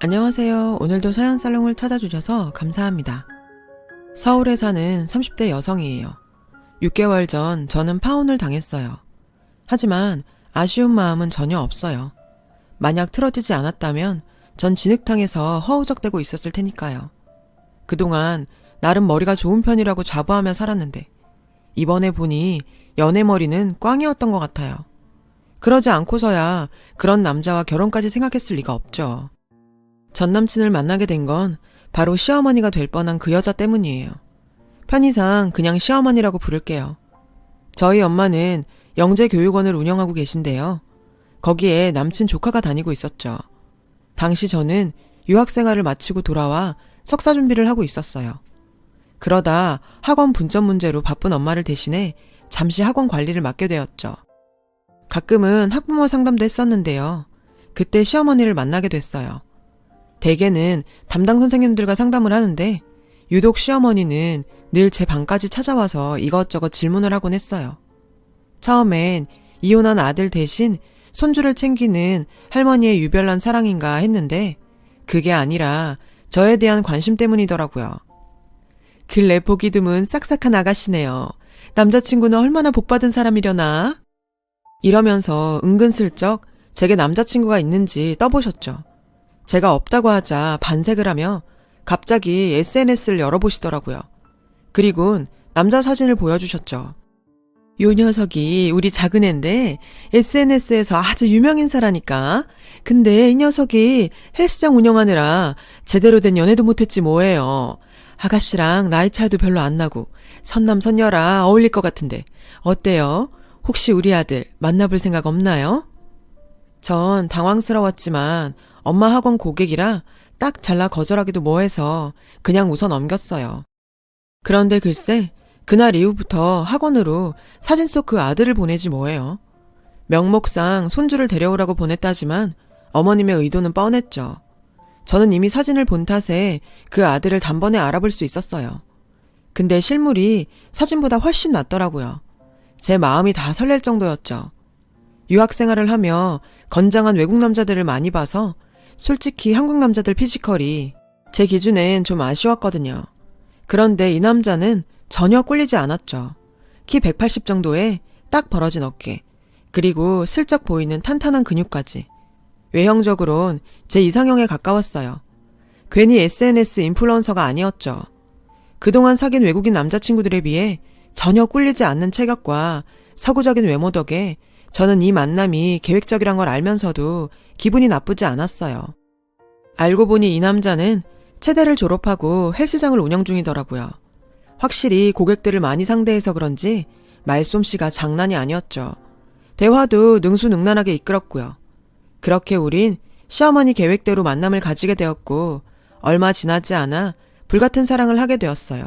안녕하세요. 오늘도 사연살롱을 찾아주셔서 감사합니다. 서울에 사는 30대 여성이에요. 6개월 전 저는 파혼을 당했어요. 하지만 아쉬운 마음은 전혀 없어요. 만약 틀어지지 않았다면 전 진흙탕에서 허우적대고 있었을 테니까요. 그동안 나름 머리가 좋은 편이라고 자부하며 살았는데 이번에 보니 연애머리는 꽝이었던 것 같아요. 그러지 않고서야 그런 남자와 결혼까지 생각했을 리가 없죠. 전 남친을 만나게 된 건 바로 시어머니가 될 뻔한 그 여자 때문이에요. 편의상 그냥 시어머니라고 부를게요. 저희 엄마는 영재교육원을 운영하고 계신데요. 거기에 남친 조카가 다니고 있었죠. 당시 저는 유학생활을 마치고 돌아와 석사 준비를 하고 있었어요. 그러다 학원 분점 문제로 바쁜 엄마를 대신해 잠시 학원 관리를 맡게 되었죠. 가끔은 학부모 상담도 했었는데요. 그때 시어머니를 만나게 됐어요. 대개는 담당 선생님들과 상담을 하는데 유독 시어머니는 늘 제 방까지 찾아와서 이것저것 질문을 하곤 했어요. 처음엔 이혼한 아들 대신 손주를 챙기는 할머니의 유별난 사랑인가 했는데 그게 아니라 저에 대한 관심 때문이더라고요. 근래 보기 드문 싹싹한 아가씨네요. 남자친구는 얼마나 복받은 사람이려나? 이러면서 은근슬쩍 제게 남자친구가 있는지 떠보셨죠. 제가 없다고 하자 반색을 하며 갑자기 SNS를 열어보시더라고요. 그리곤 남자 사진을 보여주셨죠. 요 녀석이 우리 작은 앤데 SNS에서 아주 유명인 사라니까. 근데 이 녀석이 헬스장 운영하느라 제대로 된 연애도 못했지 뭐예요. 아가씨랑 나이 차이도 별로 안 나고 선남선녀라 어울릴 것 같은데 어때요? 혹시 우리 아들 만나볼 생각 없나요? 전 당황스러웠지만 엄마 학원 고객이라 딱 잘라 거절하기도 뭐해서 그냥 웃어 넘겼어요. 그런데 글쎄 그날 이후부터 학원으로 사진 속 그 아들을 보내지 뭐해요. 명목상 손주를 데려오라고 보냈다지만 어머님의 의도는 뻔했죠. 저는 이미 사진을 본 탓에 그 아들을 단번에 알아볼 수 있었어요. 근데 실물이 사진보다 훨씬 낫더라고요. 제 마음이 다 설렐 정도였죠. 유학생활을 하며 건장한 외국 남자들을 많이 봐서 솔직히 한국 남자들 피지컬이 제 기준엔 좀 아쉬웠거든요. 그런데 이 남자는 전혀 꿀리지 않았죠. 키 180 정도에 딱 벌어진 어깨, 그리고 슬쩍 보이는 탄탄한 근육까지. 외형적으론 제 이상형에 가까웠어요. 괜히 SNS 인플루언서가 아니었죠. 그동안 사귄 외국인 남자친구들에 비해 전혀 꿀리지 않는 체격과 서구적인 외모 덕에 저는 이 만남이 계획적이란 걸 알면서도 기분이 나쁘지 않았어요. 알고 보니 이 남자는 체대를 졸업하고 헬스장을 운영 중이더라고요. 확실히 고객들을 많이 상대해서 그런지 말솜씨가 장난이 아니었죠. 대화도 능수능란하게 이끌었고요. 그렇게 우린 시어머니 계획대로 만남을 가지게 되었고 얼마 지나지 않아 불같은 사랑을 하게 되었어요.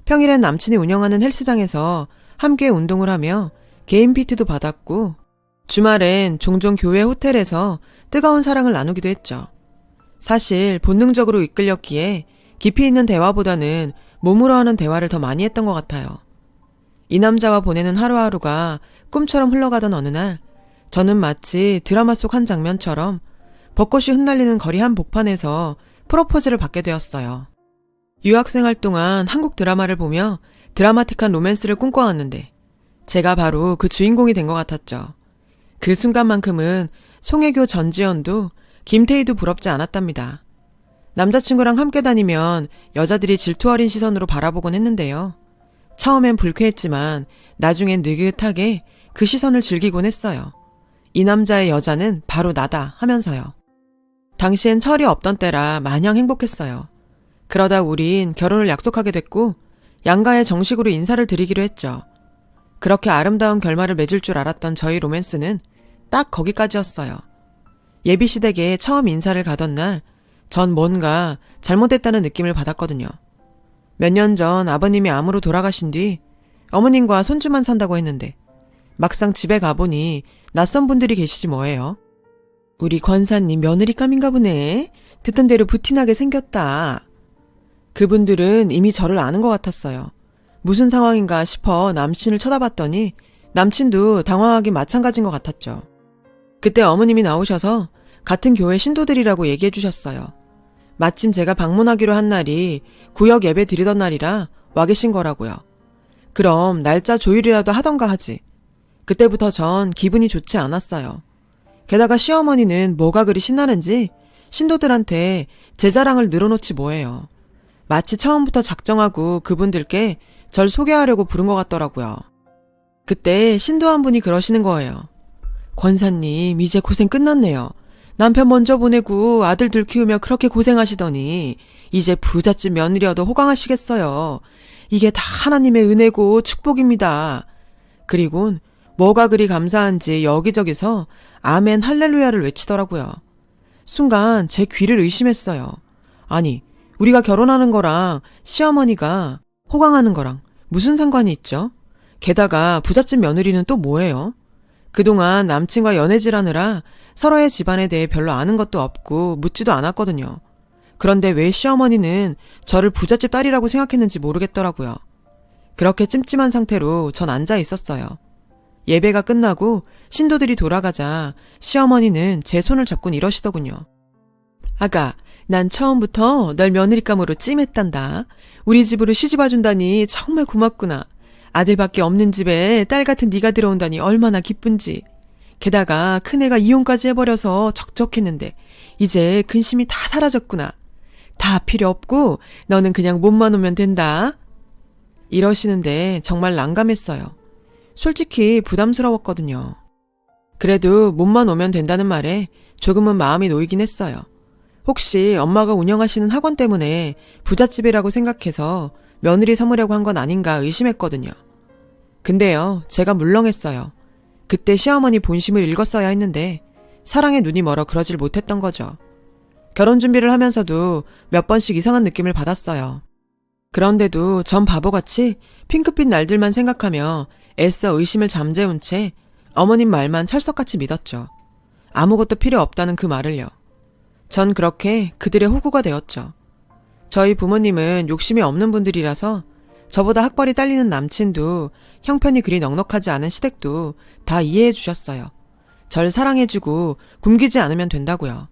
평일엔 남친이 운영하는 헬스장에서 함께 운동을 하며 개인 PT도 받았고 주말엔 종종 교회 호텔에서 뜨거운 사랑을 나누기도 했죠. 사실 본능적으로 이끌렸기에 깊이 있는 대화보다는 몸으로 하는 대화를 더 많이 했던 것 같아요. 이 남자와 보내는 하루하루가 꿈처럼 흘러가던 어느 날 저는 마치 드라마 속 한 장면처럼 벚꽃이 흩날리는 거리 한복판에서 프로포즈를 받게 되었어요. 유학생활 동안 한국 드라마를 보며 드라마틱한 로맨스를 꿈꿔왔는데 제가 바로 그 주인공이 된 것 같았죠. 그 순간만큼은 송혜교, 전지현도 김태희도 부럽지 않았답니다. 남자친구랑 함께 다니면 여자들이 질투 어린 시선으로 바라보곤 했는데요. 처음엔 불쾌했지만 나중엔 느긋하게 그 시선을 즐기곤 했어요. 이 남자의 여자는 바로 나다 하면서요. 당시엔 철이 없던 때라 마냥 행복했어요. 그러다 우린 결혼을 약속하게 됐고 양가에 정식으로 인사를 드리기로 했죠. 그렇게 아름다운 결말을 맺을 줄 알았던 저희 로맨스는 딱 거기까지였어요. 예비시댁에 처음 인사를 가던 날 전 뭔가 잘못됐다는 느낌을 받았거든요. 몇 년 전 아버님이 암으로 돌아가신 뒤 어머님과 손주만 산다고 했는데 막상 집에 가보니 낯선 분들이 계시지 뭐예요. 우리 권사님 며느리감인가 보네. 듣던 대로 부티나게 생겼다. 그분들은 이미 저를 아는 것 같았어요. 무슨 상황인가 싶어 남친을 쳐다봤더니 남친도 당황하기 마찬가지인 것 같았죠. 그때 어머님이 나오셔서 같은 교회 신도들이라고 얘기해 주셨어요. 마침 제가 방문하기로 한 날이 구역 예배 드리던 날이라 와 계신 거라고요. 그럼 날짜 조율이라도 하던가 하지. 그때부터 전 기분이 좋지 않았어요. 게다가 시어머니는 뭐가 그리 신나는지 신도들한테 제 자랑을 늘어놓지 뭐예요. 마치 처음부터 작정하고 그분들께 절 소개하려고 부른 것 같더라고요. 그때 신도 한 분이 그러시는 거예요. 권사님, 이제 고생 끝났네요. 남편 먼저 보내고 아들 둘 키우며 그렇게 고생하시더니 이제 부잣집 며느리여도 호강하시겠어요. 이게 다 하나님의 은혜고 축복입니다. 그리곤 뭐가 그리 감사한지 여기저기서 아멘 할렐루야를 외치더라고요. 순간 제 귀를 의심했어요. 아니, 우리가 결혼하는 거랑 시어머니가 호강하는 거랑 무슨 상관이 있죠? 게다가 부잣집 며느리는 또 뭐예요? 그동안 남친과 연애질하느라 서로의 집안에 대해 별로 아는 것도 없고 묻지도 않았거든요. 그런데 왜 시어머니는 저를 부잣집 딸이라고 생각했는지 모르겠더라고요. 그렇게 찜찜한 상태로 전 앉아 있었어요. 예배가 끝나고 신도들이 돌아가자 시어머니는 제 손을 잡곤 이러시더군요. 아가, 난 처음부터 널 며느리감으로 찜했단다. 우리 집으로 시집와준다니 정말 고맙구나. 아들밖에 없는 집에 딸 같은 네가 들어온다니 얼마나 기쁜지. 게다가 큰애가 이혼까지 해버려서 적적했는데 이제 근심이 다 사라졌구나. 다 필요 없고 너는 그냥 몸만 오면 된다. 이러시는데 정말 난감했어요. 솔직히 부담스러웠거든요. 그래도 몸만 오면 된다는 말에 조금은 마음이 놓이긴 했어요. 혹시 엄마가 운영하시는 학원 때문에 부잣집이라고 생각해서 며느리 삼으려고 한 건 아닌가 의심했거든요. 근데요, 제가 물렁했어요. 그때 시어머니 본심을 읽었어야 했는데 사랑에 눈이 멀어 그러질 못했던 거죠. 결혼 준비를 하면서도 몇 번씩 이상한 느낌을 받았어요. 그런데도 전 바보같이 핑크빛 날들만 생각하며 애써 의심을 잠재운 채 어머님 말만 철석같이 믿었죠. 아무것도 필요 없다는 그 말을요. 전 그렇게 그들의 호구가 되었죠. 저희 부모님은 욕심이 없는 분들이라서 저보다 학벌이 딸리는 남친도 형편이 그리 넉넉하지 않은 시댁도 다 이해해 주셨어요. 절 사랑해주고 굶기지 않으면 된다고요.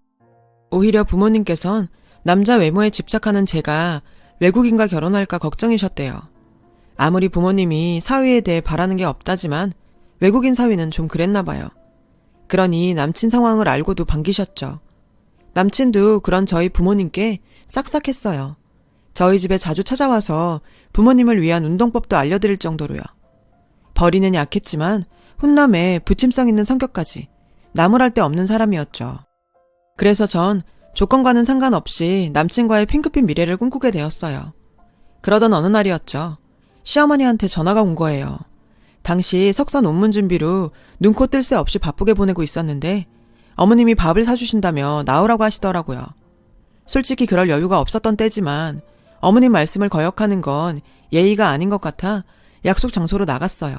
오히려 부모님께선 남자 외모에 집착하는 제가 외국인과 결혼할까 걱정이셨대요. 아무리 부모님이 사위에 대해 바라는 게 없다지만 외국인 사위는 좀 그랬나 봐요. 그러니 남친 상황을 알고도 반기셨죠. 남친도 그런 저희 부모님께 싹싹했어요. 저희 집에 자주 찾아와서 부모님을 위한 운동법도 알려드릴 정도로요. 벌이는 약했지만 훈남에 부침성 있는 성격까지 나무랄 데 없는 사람이었죠. 그래서 전 조건과는 상관없이 남친과의 핑크빛 미래를 꿈꾸게 되었어요. 그러던 어느 날이었죠. 시어머니한테 전화가 온 거예요. 당시 석사 논문 준비로 눈코 뜰 새 없이 바쁘게 보내고 있었는데 어머님이 밥을 사주신다며 나오라고 하시더라고요. 솔직히 그럴 여유가 없었던 때지만 어머님 말씀을 거역하는 건 예의가 아닌 것 같아 약속 장소로 나갔어요.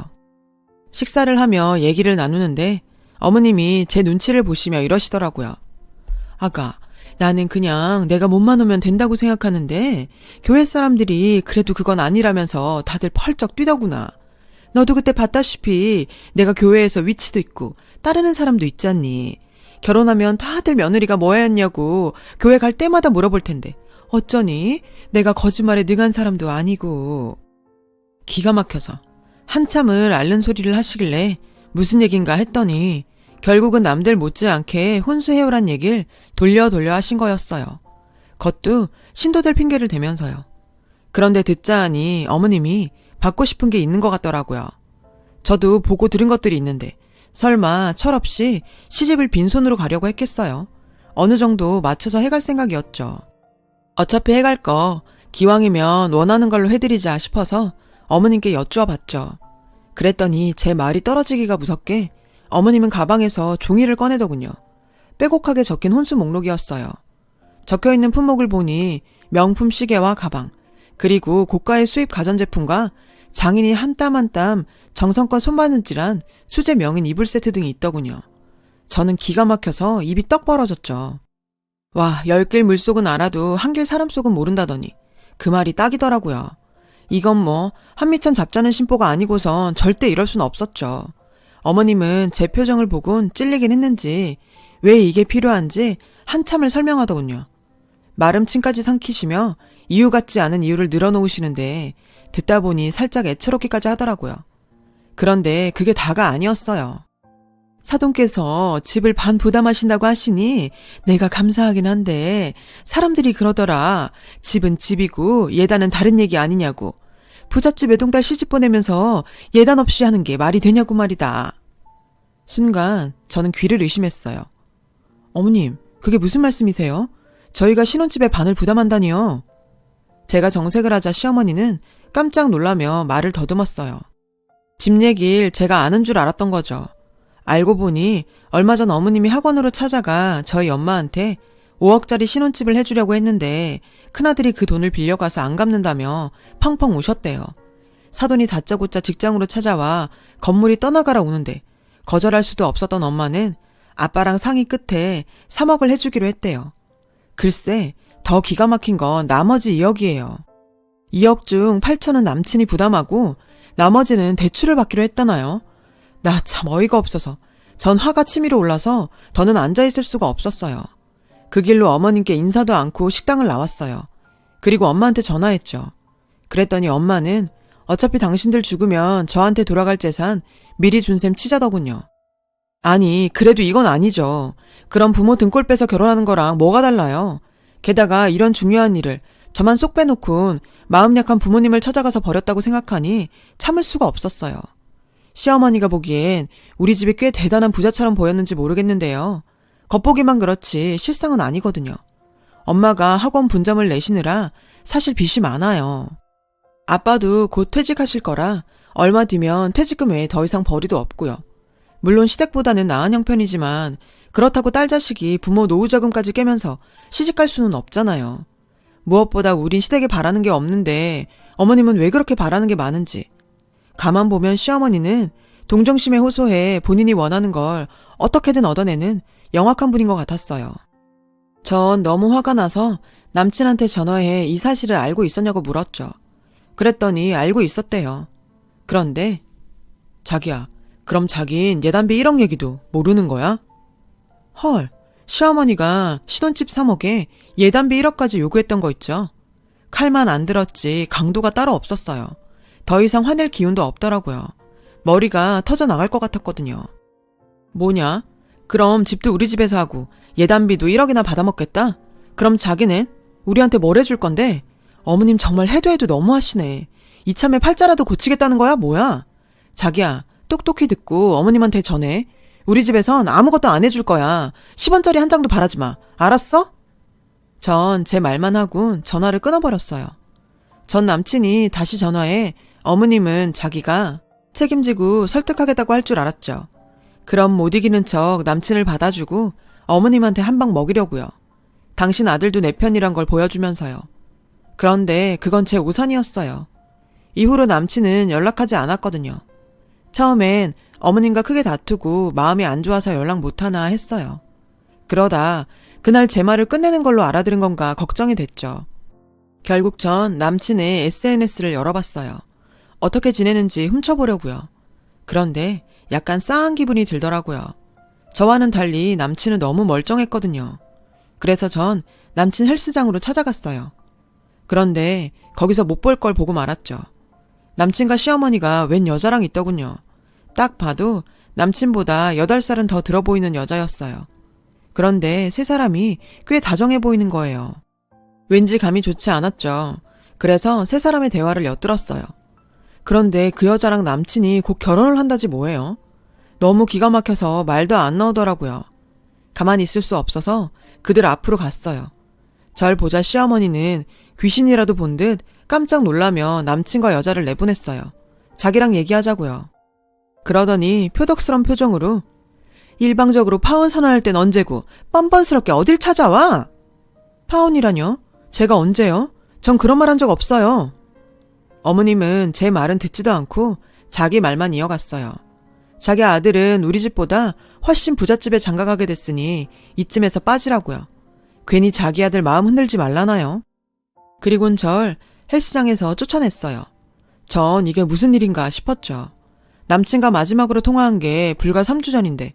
식사를 하며 얘기를 나누는데 어머님이 제 눈치를 보시며 이러시더라고요. 아가, 나는 그냥 내가 몸만 오면 된다고 생각하는데 교회 사람들이 그래도 그건 아니라면서 다들 펄쩍 뛰더구나. 너도 그때 봤다시피 내가 교회에서 위치도 있고 따르는 사람도 있잖니. 결혼하면 다들 며느리가 뭐였냐고 교회 갈 때마다 물어볼 텐데 어쩌니? 내가 거짓말에 능한 사람도 아니고. 기가 막혀서 한참을 앓는 소리를 하시길래 무슨 얘긴가 했더니 결국은 남들 못지않게 혼수해오란 얘기를 돌려 하신 거였어요. 그것도 신도들 핑계를 대면서요. 그런데 듣자 하니 어머님이 받고 싶은 게 있는 것 같더라고요. 저도 보고 들은 것들이 있는데 설마 철없이 시집을 빈손으로 가려고 했겠어요. 어느 정도 맞춰서 해갈 생각이었죠. 어차피 해갈 거 기왕이면 원하는 걸로 해드리자 싶어서 어머님께 여쭈어 봤죠. 그랬더니 제 말이 떨어지기가 무섭게 어머님은 가방에서 종이를 꺼내더군요. 빼곡하게 적힌 혼수 목록이었어요. 적혀있는 품목을 보니 명품 시계와 가방, 그리고 고가의 수입 가전제품과 장인이 한 땀 한 땀 정성껏 손바느질한 수제 명인 이불 세트 등이 있더군요. 저는 기가 막혀서 입이 떡 벌어졌죠. 와, 열길 물속은 알아도 한길 사람 속은 모른다더니 그 말이 딱이더라고요. 이건 뭐 한미천 잡자는 심보가 아니고선 절대 이럴 순 없었죠. 어머님은 제 표정을 보곤 찔리긴 했는지 왜 이게 필요한지 한참을 설명하더군요. 마름침까지 삼키시며 이유 같지 않은 이유를 늘어놓으시는데 듣다 보니 살짝 애처롭기까지 하더라고요. 그런데 그게 다가 아니었어요. 사돈께서 집을 반 부담하신다고 하시니 내가 감사하긴 한데 사람들이 그러더라. 집은 집이고 예단은 다른 얘기 아니냐고. 부잣집 외동딸 시집 보내면서 예단 없이 하는 게 말이 되냐고 말이다. 순간 저는 귀를 의심했어요. 어머님, 그게 무슨 말씀이세요? 저희가 신혼집에 반을 부담한다니요. 제가 정색을 하자 시어머니는 깜짝 놀라며 말을 더듬었어요. 집 얘길 제가 아는 줄 알았던 거죠. 알고 보니 얼마 전 어머님이 학원으로 찾아가 저희 엄마한테 5억짜리 신혼집을 해주려고 했는데 큰아들이 그 돈을 빌려가서 안 갚는다며 펑펑 우셨대요. 사돈이 다짜고짜 직장으로 찾아와 건물이 떠나가라 우는데 거절할 수도 없었던 엄마는 아빠랑 상의 끝에 3억을 해주기로 했대요. 글쎄, 더 기가 막힌 건 나머지 2억이에요. 2억 중 8천은 남친이 부담하고 나머지는 대출을 받기로 했다나요? 나 참 어이가 없어서 전 화가 치밀어 올라서 더는 앉아있을 수가 없었어요. 그 길로 어머님께 인사도 않고 식당을 나왔어요. 그리고 엄마한테 전화했죠. 그랬더니 엄마는 어차피 당신들 죽으면 저한테 돌아갈 재산 미리 준 셈 치자더군요. 아니, 그래도 이건 아니죠. 그럼 부모 등골 빼서 결혼하는 거랑 뭐가 달라요? 게다가 이런 중요한 일을 저만 쏙 빼놓곤 마음 약한 부모님을 찾아가서 버렸다고 생각하니 참을 수가 없었어요. 시어머니가 보기엔 우리 집이 꽤 대단한 부자처럼 보였는지 모르겠는데요. 겉보기만 그렇지 실상은 아니거든요. 엄마가 학원 분점을 내시느라 사실 빚이 많아요. 아빠도 곧 퇴직하실 거라 얼마 뒤면 퇴직금 외에 더 이상 벌이도 없고요. 물론 시댁보다는 나은 형편이지만 그렇다고 딸 자식이 부모 노후자금까지 깨면서 시집갈 수는 없잖아요. 무엇보다 우린 시댁에 바라는 게 없는데 어머님은 왜 그렇게 바라는 게 많은지. 가만 보면 시어머니는 동정심에 호소해 본인이 원하는 걸 어떻게든 얻어내는 영악한 분인 것 같았어요. 전 너무 화가 나서 남친한테 전화해 이 사실을 알고 있었냐고 물었죠. 그랬더니 알고 있었대요. 그런데 자기야, 그럼 자긴 예단비 1억 얘기도 모르는 거야? 헐, 시어머니가 신혼집 3억에 예단비 1억까지 요구했던 거 있죠. 칼만 안 들었지 강도가 따로 없었어요. 더 이상 화낼 기운도 없더라고요. 머리가 터져 나갈 것 같았거든요. 뭐냐? 그럼 집도 우리 집에서 하고 예단비도 1억이나 받아먹겠다? 그럼 자기는 우리한테 뭘 해줄 건데? 어머님 정말 해도 해도 너무하시네. 이참에 팔자라도 고치겠다는 거야 뭐야? 자기야, 똑똑히 듣고 어머님한테 전해. 우리 집에선 아무것도 안 해줄 거야. 10원짜리 한 장도 바라지 마. 알았어? 전 제 말만 하고 전화를 끊어버렸어요. 전 남친이 다시 전화해 어머님은 자기가 책임지고 설득하겠다고 할 줄 알았죠. 그럼 못 이기는 척 남친을 받아주고 어머님한테 한 방 먹이려고요. 당신 아들도 내 편이란 걸 보여주면서요. 그런데 그건 제 오산이었어요. 이후로 남친은 연락하지 않았거든요. 처음엔 어머님과 크게 다투고 마음이 안 좋아서 연락 못하나 했어요. 그러다 그날 제 말을 끝내는 걸로 알아들은 건가 걱정이 됐죠. 결국 전 남친의 SNS를 열어봤어요. 어떻게 지내는지 훔쳐보려고요. 그런데 약간 싸한 기분이 들더라고요. 저와는 달리 남친은 너무 멀쩡했거든요. 그래서 전 남친 헬스장으로 찾아갔어요. 그런데 거기서 못 볼 걸 보고 말았죠. 남친과 시어머니가 웬 여자랑 있더군요. 딱 봐도 남친보다 8살은 더 들어 보이는 여자였어요. 그런데 세 사람이 꽤 다정해 보이는 거예요. 왠지 감이 좋지 않았죠. 그래서 세 사람의 대화를 엿들었어요. 그런데 그 여자랑 남친이 곧 결혼을 한다지 뭐예요. 너무 기가 막혀서 말도 안 나오더라고요. 가만히 있을 수 없어서 그들 앞으로 갔어요. 절 보자 시어머니는 귀신이라도 본 듯 깜짝 놀라며 남친과 여자를 내보냈어요. 자기랑 얘기하자고요. 그러더니 표독스런 표정으로 일방적으로 파혼 선언할 땐 언제고 뻔뻔스럽게 어딜 찾아와? 파혼이라뇨? 제가 언제요? 전 그런 말 한 적 없어요. 어머님은 제 말은 듣지도 않고 자기 말만 이어갔어요. 자기 아들은 우리 집보다 훨씬 부잣집에 장가가게 됐으니 이쯤에서 빠지라고요. 괜히 자기 아들 마음 흔들지 말라나요? 그리곤 절 헬스장에서 쫓아냈어요. 전 이게 무슨 일인가 싶었죠. 남친과 마지막으로 통화한 게 불과 3주 전인데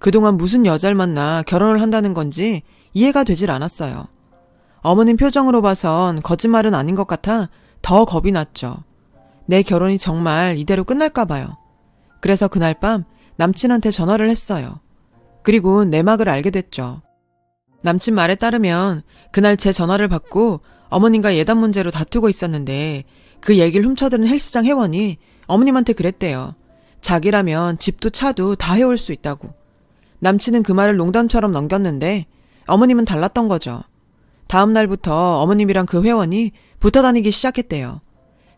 그동안 무슨 여자를 만나 결혼을 한다는 건지 이해가 되질 않았어요. 어머님 표정으로 봐선 거짓말은 아닌 것 같아 더 겁이 났죠. 내 결혼이 정말 이대로 끝날까 봐요. 그래서 그날 밤 남친한테 전화를 했어요. 그리고 내막을 알게 됐죠. 남친 말에 따르면 그날 제 전화를 받고 어머님과 예단 문제로 다투고 있었는데 그 얘기를 훔쳐들은 헬스장 회원이 어머님한테 그랬대요. 자기라면 집도 차도 다 해올 수 있다고. 남친은 그 말을 농담처럼 넘겼는데 어머님은 달랐던 거죠. 다음 날부터 어머님이랑 그 회원이 붙어 다니기 시작했대요.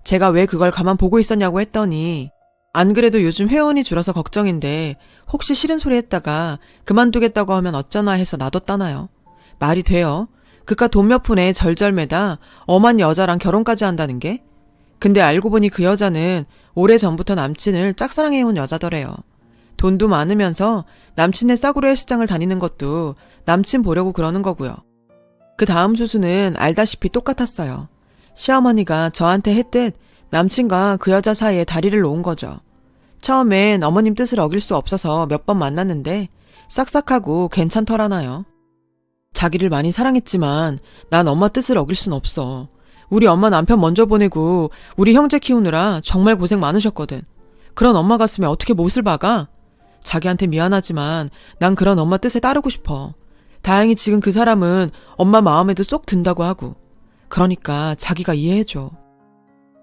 제가 왜 그걸 가만 보고 있었냐고 했더니 안 그래도 요즘 회원이 줄어서 걱정인데 혹시 싫은 소리 했다가 그만두겠다고 하면 어쩌나 해서 놔뒀다나요. 말이 돼요? 그깟 돈 몇 푼에 절절매다 엄한 여자랑 결혼까지 한다는 게? 근데 알고 보니 그 여자는 오래전부터 남친을 짝사랑해온 여자더래요. 돈도 많으면서 남친네 싸구려 헬스장을 다니는 것도 남친 보려고 그러는 거고요. 그 다음 수수는 알다시피 똑같았어요. 시어머니가 저한테 했듯 남친과 그 여자 사이에 다리를 놓은 거죠. 처음엔 어머님 뜻을 어길 수 없어서 몇 번 만났는데 싹싹하고 괜찮더라나요. 자기를 많이 사랑했지만 난 엄마 뜻을 어길 순 없어. 우리 엄마 남편 먼저 보내고 우리 형제 키우느라 정말 고생 많으셨거든. 그런 엄마 같으면 어떻게 못을 박아? 자기한테 미안하지만 난 그런 엄마 뜻에 따르고 싶어. 다행히 지금 그 사람은 엄마 마음에도 쏙 든다고 하고. 그러니까 자기가 이해해줘.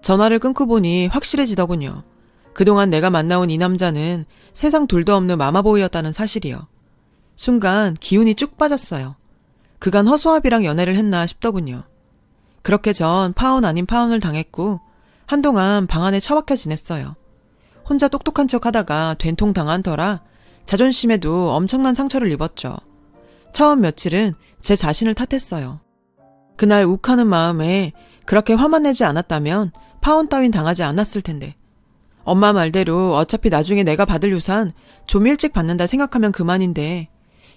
전화를 끊고 보니 확실해지더군요. 그동안 내가 만나온 이 남자는 세상 둘도 없는 마마보이였다는 사실이요. 순간 기운이 쭉 빠졌어요. 그간 허수아비랑 연애를 했나 싶더군요. 그렇게 전 파혼 아닌 파혼을 당했고 한동안 방 안에 처박혀 지냈어요. 혼자 똑똑한 척 하다가 된통 당한 터라 자존심에도 엄청난 상처를 입었죠. 처음 며칠은 제 자신을 탓했어요. 그날 욱하는 마음에 그렇게 화만 내지 않았다면 파혼 따윈 당하지 않았을 텐데. 엄마 말대로 어차피 나중에 내가 받을 유산 좀 일찍 받는다 생각하면 그만인데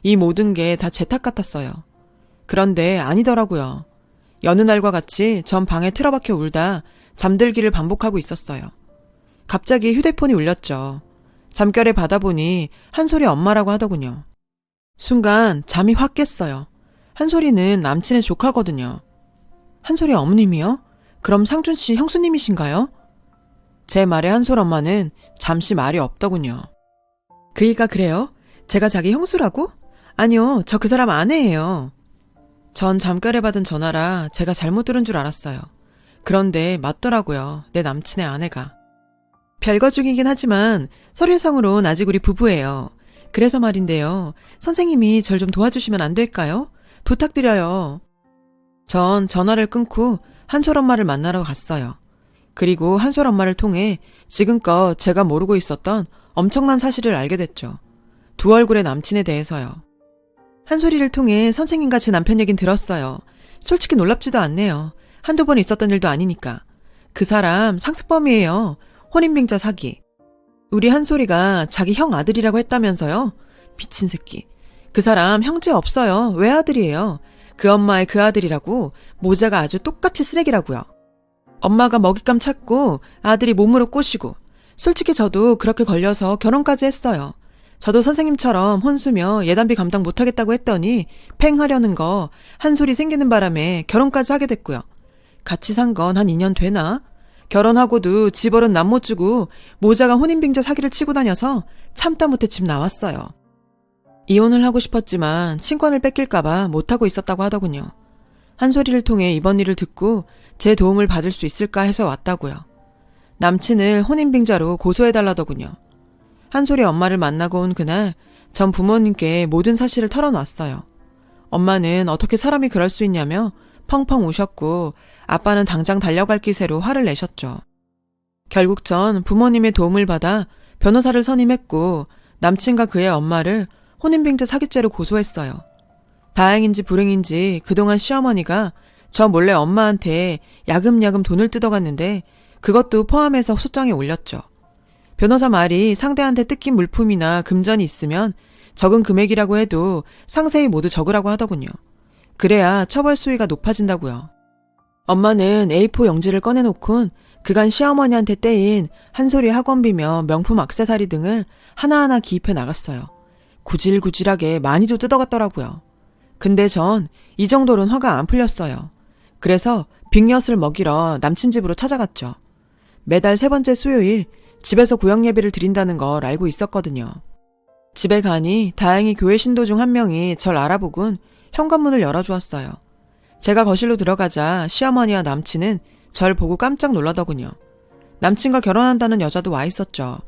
이 모든 게 다 제 탓 같았어요. 그런데 아니더라고요. 여느 날과 같이 전 방에 틀어박혀 울다 잠들기를 반복하고 있었어요. 갑자기 휴대폰이 울렸죠. 잠결에 받아보니 한솔이 엄마라고 하더군요. 순간 잠이 확 깼어요. 한솔이는 남친의 조카거든요. 한솔이 어머님이요? 그럼 상준씨 형수님이신가요? 제 말에 한솔 엄마는 잠시 말이 없더군요. 그이가 그래요? 제가 자기 형수라고? 아니요, 저 그 사람 아내예요. 전 잠결에 받은 전화라 제가 잘못 들은 줄 알았어요. 그런데 맞더라고요, 내 남친의 아내가. 별거 중이긴 하지만 서류상으론 아직 우리 부부예요. 그래서 말인데요, 선생님이 절 좀 도와주시면 안 될까요? 부탁드려요. 전 전화를 끊고 한솔 엄마를 만나러 갔어요. 그리고 한솔 엄마를 통해 지금껏 제가 모르고 있었던 엄청난 사실을 알게 됐죠. 두 얼굴의 남친에 대해서요. 한솔이를 통해 선생님과 제 남편 얘긴 들었어요. 솔직히 놀랍지도 않네요. 한두 번 있었던 일도 아니니까. 그 사람 상습범이에요. 혼인빙자 사기. 우리 한솔이가 자기 형 아들이라고 했다면서요? 미친 새끼. 그 사람 형제 없어요. 외아들이에요. 그 엄마의 그 아들이라고 모자가 아주 똑같이 쓰레기라고요. 엄마가 먹잇감 찾고 아들이 몸으로 꼬시고. 솔직히 저도 그렇게 걸려서 결혼까지 했어요. 저도 선생님처럼 혼수며 예단비 감당 못하겠다고 했더니 팽 하려는 거 한 소리 생기는 바람에 결혼까지 하게 됐고요. 같이 산 건 한 2년 되나? 결혼하고도 집벌은 남 못 주고 모자가 혼인빙자 사기를 치고 다녀서 참다 못해 집 나왔어요. 이혼을 하고 싶었지만 친권을 뺏길까봐 못하고 있었다고 하더군요. 한 소리를 통해 이번 일을 듣고 제 도움을 받을 수 있을까 해서 왔다고요. 남친을 혼인빙자로 고소해달라더군요. 한솔이 엄마를 만나고 온 그날 전 부모님께 모든 사실을 털어놨어요. 엄마는 어떻게 사람이 그럴 수 있냐며 펑펑 우셨고 아빠는 당장 달려갈 기세로 화를 내셨죠. 결국 전 부모님의 도움을 받아 변호사를 선임했고 남친과 그의 엄마를 혼인빙자 사기죄로 고소했어요. 다행인지 불행인지 그동안 시어머니가 저 몰래 엄마한테 야금야금 돈을 뜯어갔는데 그것도 포함해서 소장에 올렸죠. 변호사 말이 상대한테 뜯긴 물품이나 금전이 있으면 적은 금액이라고 해도 상세히 모두 적으라고 하더군요. 그래야 처벌 수위가 높아진다고요. 엄마는 A4 용지를 꺼내놓곤 그간 시어머니한테 떼인 한솔이 학원비며 명품 액세서리 등을 하나하나 기입해 나갔어요. 구질구질하게 많이도 뜯어갔더라고요. 근데 전 이 정도로는 화가 안 풀렸어요. 그래서 빅엿을 먹이러 남친 집으로 찾아갔죠. 매달 3번째 수요일 집에서 구역예배를 드린다는 걸 알고 있었거든요. 집에 가니 다행히 교회 신도 중 한 명이 절 알아보곤 현관문을 열어주었어요. 제가 거실로 들어가자 시어머니와 남친은 절 보고 깜짝 놀라더군요. 남친과 결혼한다는 여자도 와 있었죠.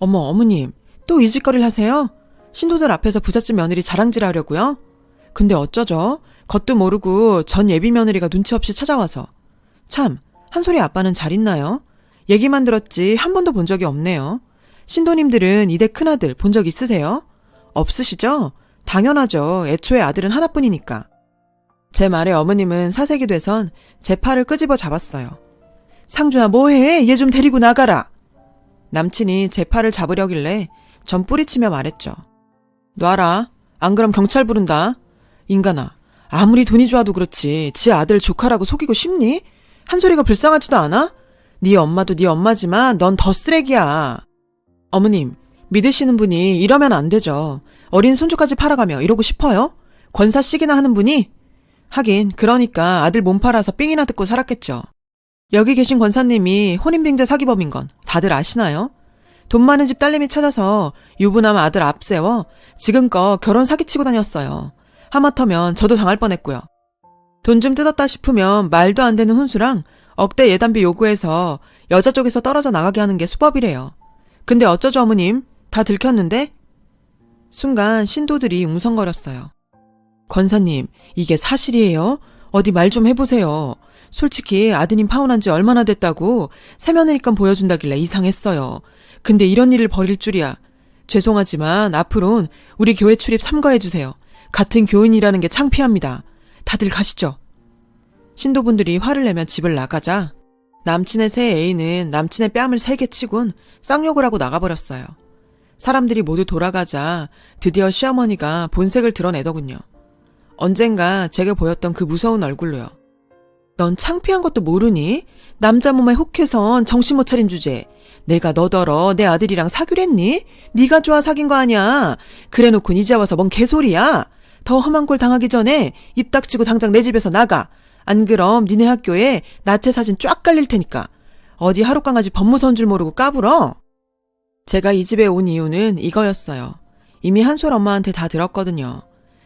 어머, 어머님, 또 이 짓거리를 하세요? 신도들 앞에서 부잣집 며느리 자랑질하려고요? 근데 어쩌죠? 겉도 모르고 전 예비 며느리가 눈치 없이 찾아와서. 참, 한솔이 아빠는 잘 있나요? 얘기만 들었지 한 번도 본 적이 없네요. 신도님들은 이대 큰아들 본 적 있으세요? 없으시죠? 당연하죠. 애초에 아들은 하나뿐이니까. 제 말에 어머님은 사색이 돼선 제 팔을 끄집어 잡았어요. 상준아, 뭐해? 얘 좀 데리고 나가라. 남친이 제 팔을 잡으려길래 전 뿌리치며 말했죠. 놔라. 안 그럼 경찰 부른다. 인간아, 아무리 돈이 좋아도 그렇지 지 아들 조카라고 속이고 싶니? 한 소리가 불쌍하지도 않아? 네 엄마도 네 엄마지만 넌 더 쓰레기야. 어머님, 믿으시는 분이 이러면 안 되죠. 어린 손주까지 팔아가며 이러고 싶어요? 권사씩이나 하는 분이? 하긴 그러니까 아들 몸 팔아서 삥이나 듣고 살았겠죠. 여기 계신 권사님이 혼인빙자 사기범인 건 다들 아시나요? 돈 많은 집 딸내미 찾아서 유부남 아들 앞세워 지금껏 결혼 사기치고 다녔어요. 하마터면 저도 당할 뻔했고요. 돈 좀 뜯었다 싶으면 말도 안 되는 혼수랑 억대 예단비 요구해서 여자 쪽에서 떨어져 나가게 하는 게 수법이래요. 근데 어쩌죠 어머님? 다 들켰는데? 순간 신도들이 웅성거렸어요. 권사님, 이게 사실이에요? 어디 말 좀 해보세요. 솔직히 아드님 파혼한 지 얼마나 됐다고 새며느리감 보여준다길래 이상했어요. 근데 이런 일을 벌일 줄이야. 죄송하지만 앞으론 우리 교회 출입 삼가해주세요. 같은 교인이라는 게 창피합니다. 다들 가시죠. 신도분들이 화를 내며 집을 나가자 남친의 새 애인은 남친의 뺨을 3개 치곤 쌍욕을 하고 나가버렸어요. 사람들이 모두 돌아가자 드디어 시어머니가 본색을 드러내더군요. 언젠가 제게 보였던 그 무서운 얼굴로요. 넌 창피한 것도 모르니? 남자 몸에 혹해선 정신 못 차린 주제. 내가 너더러 내 아들이랑 사귀랬니? 네가 좋아 사귄 거 아니야. 그래놓고 이제 와서 뭔 개소리야. 더 험한 꼴 당하기 전에 입 닥치고 당장 내 집에서 나가. 안 그럼 니네 학교에 나체 사진 쫙 깔릴 테니까. 어디 하룻강아지 법무사인 줄 모르고 까불어? 제가 이 집에 온 이유는 이거였어요. 이미 한솔 엄마한테 다 들었거든요.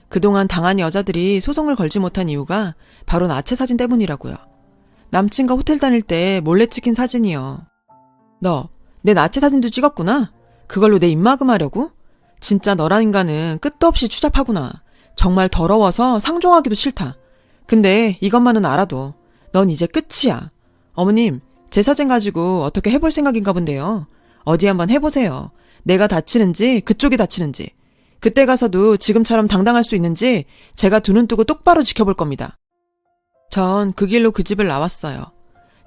그동안 당한 여자들이 소송을 걸지 못한 이유가 바로 나체 사진 때문이라고요. 남친과 호텔 다닐 때 몰래 찍힌 사진이요. 너, 내 나체 사진도 찍었구나? 그걸로 내 입막음하려고? 진짜 너란 인간은 끝도 없이 추잡하구나. 정말 더러워서 상종하기도 싫다. 근데 이것만은 알아도 넌 이제 끝이야. 어머님, 제 사진 가지고 어떻게 해볼 생각인가 본데요. 어디 한번 해보세요. 내가 다치는지 그쪽이 다치는지. 그때 가서도 지금처럼 당당할 수 있는지 제가 두 눈 뜨고 똑바로 지켜볼 겁니다. 전 그 길로 그 집을 나왔어요.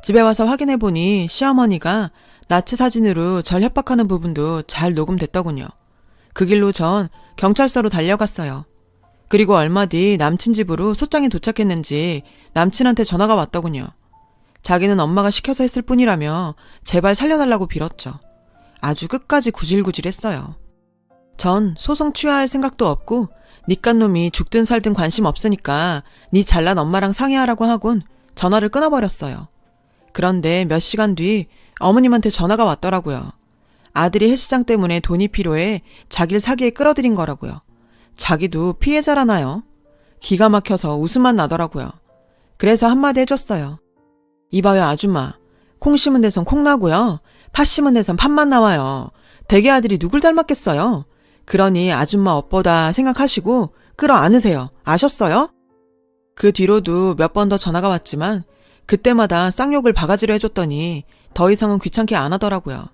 집에 와서 확인해보니 시어머니가 나체 사진으로 절 협박하는 부분도 잘 녹음됐더군요. 그 길로 전 경찰서로 달려갔어요. 그리고 얼마 뒤 남친 집으로 소장이 도착했는지 남친한테 전화가 왔더군요. 자기는 엄마가 시켜서 했을 뿐이라며 제발 살려달라고 빌었죠. 아주 끝까지 구질구질했어요. 전 소송 취하할 생각도 없고 니깟 놈이 죽든 살든 관심 없으니까 니 잘난 엄마랑 상의하라고 하곤 전화를 끊어버렸어요. 그런데 몇 시간 뒤 어머님한테 전화가 왔더라고요. 아들이 헬스장 때문에 돈이 필요해 자기를 사기에 끌어들인 거라고요. 자기도 피해자라나요? 기가 막혀서 웃음만 나더라고요. 그래서 한마디 해줬어요. 이봐요 아줌마. 콩 심은 데선 콩 나고요. 팥 심은 데선 팥만 나와요. 대개 아들이 누굴 닮았겠어요? 그러니 아줌마 업보다 생각하시고 끌어안으세요. 아셨어요? 그 뒤로도 몇 번 더 전화가 왔지만 그때마다 쌍욕을 바가지로 해줬더니 더 이상은 귀찮게 안 하더라고요.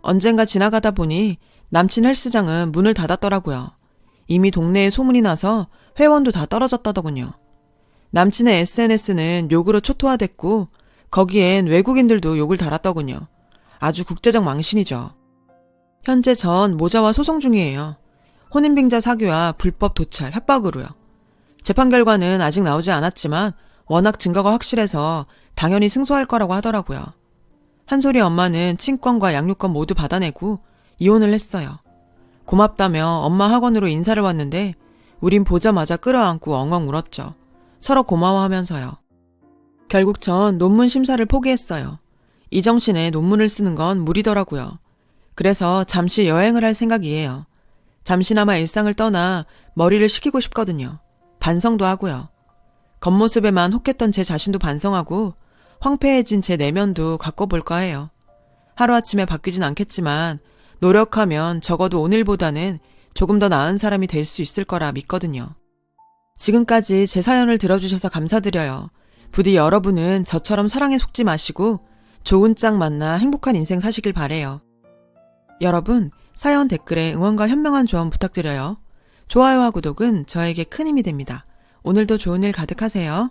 언젠가 지나가다 보니 남친 헬스장은 문을 닫았더라고요. 이미 동네에 소문이 나서 회원도 다 떨어졌다더군요. 남친의 SNS는 욕으로 초토화됐고 거기엔 외국인들도 욕을 달았더군요. 아주 국제적 망신이죠. 현재 전 모자와 소송 중이에요. 혼인빙자 사기와 불법 도찰, 협박으로요. 재판 결과는 아직 나오지 않았지만 워낙 증거가 확실해서 당연히 승소할 거라고 하더라고요. 한솔이 엄마는 친권과 양육권 모두 받아내고 이혼을 했어요. 고맙다며 엄마 학원으로 인사를 왔는데 우린 보자마자 끌어안고 엉엉 울었죠. 서로 고마워하면서요. 결국 전 논문 심사를 포기했어요. 이 정신에 논문을 쓰는 건 무리더라고요. 그래서 잠시 여행을 할 생각이에요. 잠시나마 일상을 떠나 머리를 식히고 싶거든요. 반성도 하고요. 겉모습에만 혹했던 제 자신도 반성하고 황폐해진 제 내면도 가꿔볼까 해요. 하루아침에 바뀌진 않겠지만 노력하면 적어도 오늘보다는 조금 더 나은 사람이 될 수 있을 거라 믿거든요. 지금까지 제 사연을 들어주셔서 감사드려요. 부디 여러분은 저처럼 사랑에 속지 마시고 좋은 짝 만나 행복한 인생 사시길 바래요. 여러분, 사연 댓글에 응원과 현명한 조언 부탁드려요. 좋아요와 구독은 저에게 큰 힘이 됩니다. 오늘도 좋은 일 가득하세요.